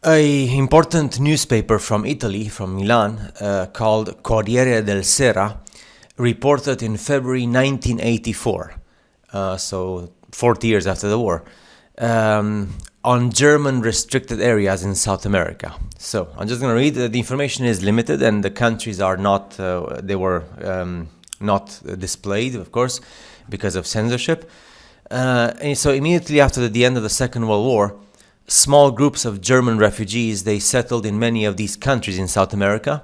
A important newspaper from Italy, from Milan, called Corriere del Sera, reported in February 1984, so 40 years after the war, on German restricted areas in South America. So I'm just going to read. The information is limited, and the countries are not. They were not displayed, of course, because of censorship. And so immediately after the end of the Second World War, small groups of German refugees, they settled in many of these countries in South America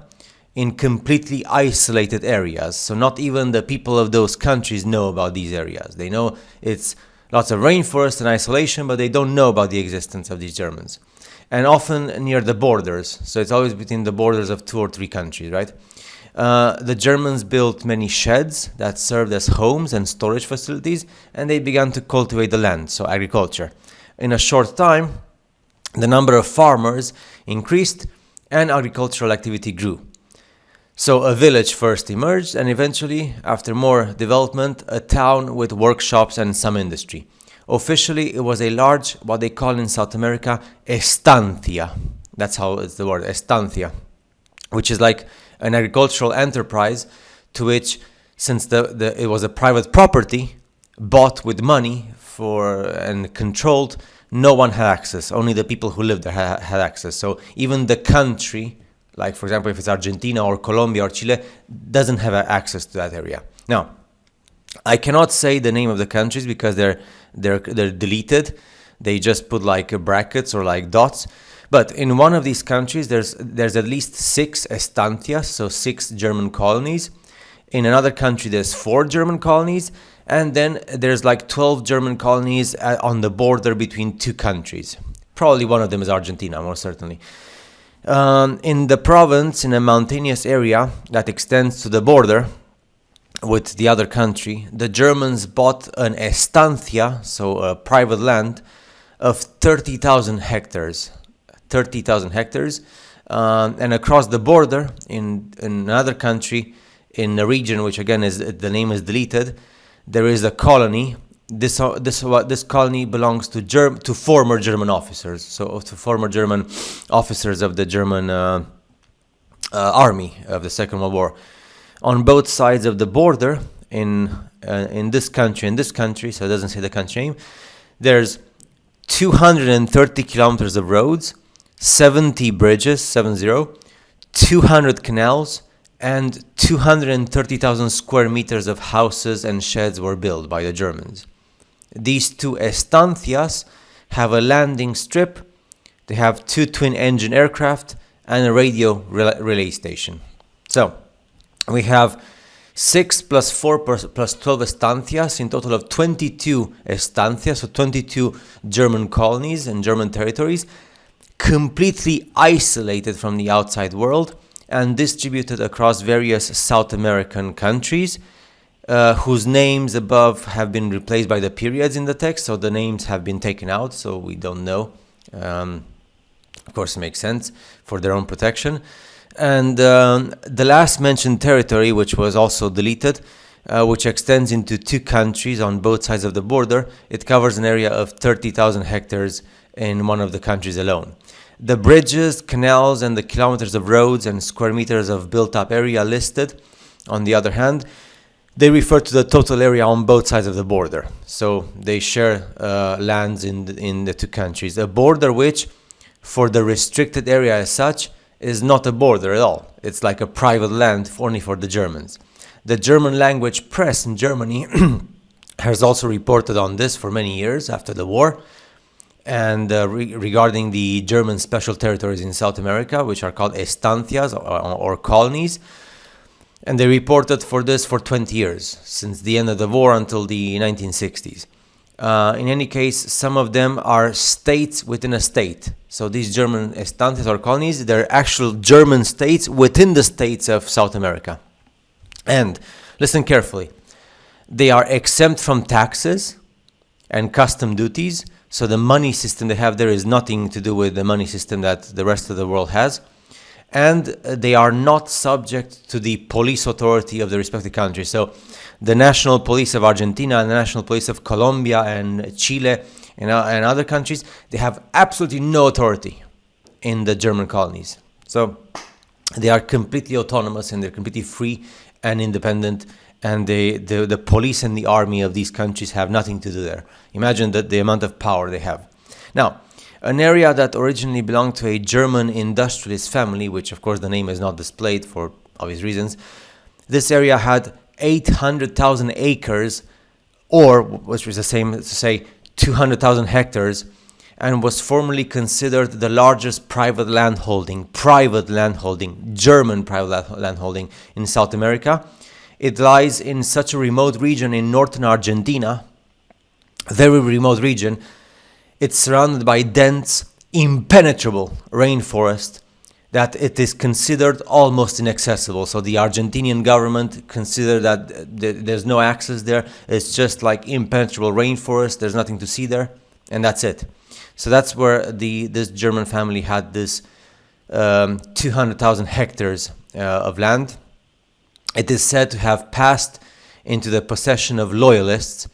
in completely isolated areas. So not even the people of those countries know about these areas. They know it's lots of rainforest and isolation, but they don't know about the existence of these Germans. And often near the borders. So it's always between the borders of 2 or 3 countries, right? The Germans built many sheds that served as homes and storage facilities, and they began to cultivate the land, so agriculture. In a short time, the number of farmers increased and agricultural activity grew. So a village first emerged, and eventually, after more development, a town with workshops and some industry. Officially, it was a large, what they call in South America, estancia. That's how it's the word, estancia, which is like an agricultural enterprise to which, since it was a private property, bought with money and controlled, no one had access. Only the people who lived there had access. So even the country, like for example, if it's Argentina or Colombia or Chile, doesn't have access to that area. Now, I cannot say the name of the countries because they're deleted. They just put like brackets or like dots. But in one of these countries, there's at least 6 estancias, so 6 German colonies. In another country, there's 4 German colonies. And then there's like 12 German colonies on the border between 2 countries. Probably one of them is Argentina, most certainly. In the province, in a mountainous area that extends to the border with the other country, the Germans bought an estancia, so a private land, of 30,000 hectares. 30,000 hectares. And across the border, in another country, in a region which again the name is deleted, there is a colony. This colony belongs to former German officers, so to former German officers of the German army of the Second World War. On both sides of the border, in this country and this country, so it doesn't say the country name, there's 230 kilometers of roads, 70 bridges, 200 canals, and 230,000 square meters of houses and sheds were built by the Germans. These 2 estancias have a landing strip, they have 2 twin-engine aircraft, and a radio relay station. So, we have 6 plus 4 plus 12 estancias, in total of 22 estancias, so 22 German colonies and German territories, completely isolated from the outside world, and distributed across various South American countries, whose names above have been replaced by the periods in the text, so the names have been taken out, so we don't know. Of course, it makes sense for their own protection. And the last mentioned territory, which was also deleted, which extends into 2 countries on both sides of the border, it covers an area of 30,000 hectares in one of the countries alone. The bridges, canals, and the kilometers of roads and square meters of built-up area listed, on the other hand, they refer to the total area on both sides of the border. So they share lands in the 2 countries. A border which, for the restricted area as such, is not a border at all. It's like a private land only for the Germans. The German language press in Germany has also reported on this for many years after the war. And regarding the German special territories in South America, which are called estancias or colonies, and they reported for this for 20 years, since the end of the war until the 1960s. In any case, some of them are states within a state. So these German estancias or colonies, they're actual German states within the states of South America. And listen carefully, they are exempt from taxes and custom duties. So the money system they have there is nothing to do with the money system that the rest of the world has. And they are not subject to the police authority of the respective country. So the national police of Argentina and the national police of Colombia and Chile and other countries, they have absolutely no authority in the German colonies. So they are completely autonomous and they're completely free and independent, and the police and the army of these countries have nothing to do there. Imagine that the amount of power they have. Now, an area that originally belonged to a German industrialist family, which of course the name is not displayed for obvious reasons, this area had 800,000 acres, or which was the same to say 200,000 hectares, and was formerly considered the largest private landholding, German private landholding in South America. It lies in such a remote region in northern Argentina, very remote region. It's surrounded by dense, impenetrable rainforest that it is considered almost inaccessible. So the Argentinian government considered that there's no access there. It's just like impenetrable rainforest. There's nothing to see there, and that's it. So that's where this German family had this 200,000 hectares of land. It is said to have passed into the possession of loyalists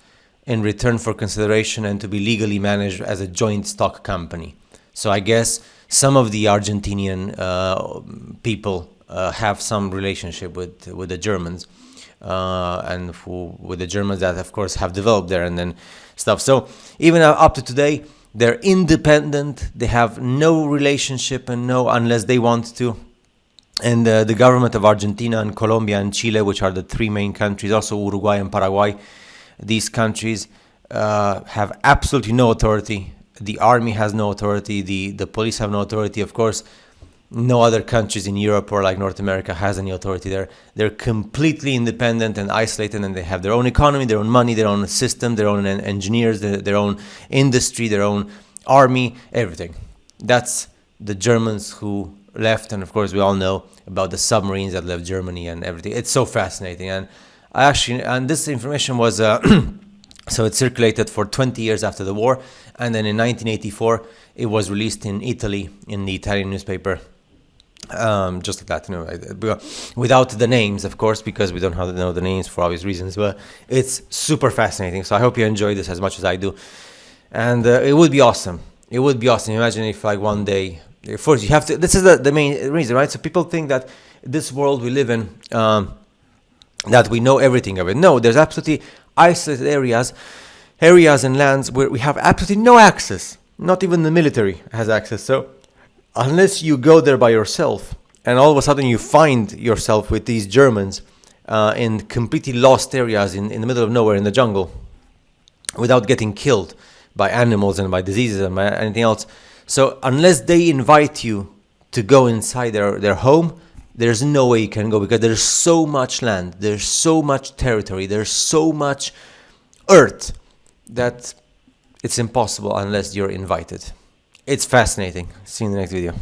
in return for consideration and to be legally managed as a joint stock company. So I guess some of the Argentinian people have some relationship with the Germans, and with the Germans that of course have developed there and then stuff. So even up to today, they're independent. They have no relationship and unless they want to. And the government of Argentina and Colombia and Chile, which are the three main countries, also Uruguay and Paraguay, these countries have absolutely no authority. The army has no authority. The police have no authority. Of course, no other countries in Europe or like North America has any authority there. They're completely independent and isolated, and they have their own economy, their own money, their own system, their own engineers, their own industry, their own army, everything. That's the Germans who left, and of course we all know about the submarines that left Germany and everything. It's so fascinating, and this information was so it circulated for 20 years after the war, and then in 1984 it was released in Italy in the Italian newspaper, just like that, without the names, of course, because we don't have to know the names for obvious reasons. But it's super fascinating. So I hope you enjoy this as much as I do, and it would be awesome. It would be awesome. Imagine if like one day, first you have to. This is the main reason, right? So people think that this world we live in, that we know everything of it. No, there's absolutely isolated areas and lands where we have absolutely no access. Not even the military has access. So unless you go there by yourself and all of a sudden you find yourself with these Germans in completely lost areas in the middle of nowhere in the jungle without getting killed by animals and by diseases and by anything else. So unless they invite you to go inside their home, there's no way you can go, because there's so much land, there's so much territory, there's so much earth that it's impossible unless you're invited. It's fascinating. See you in the next video.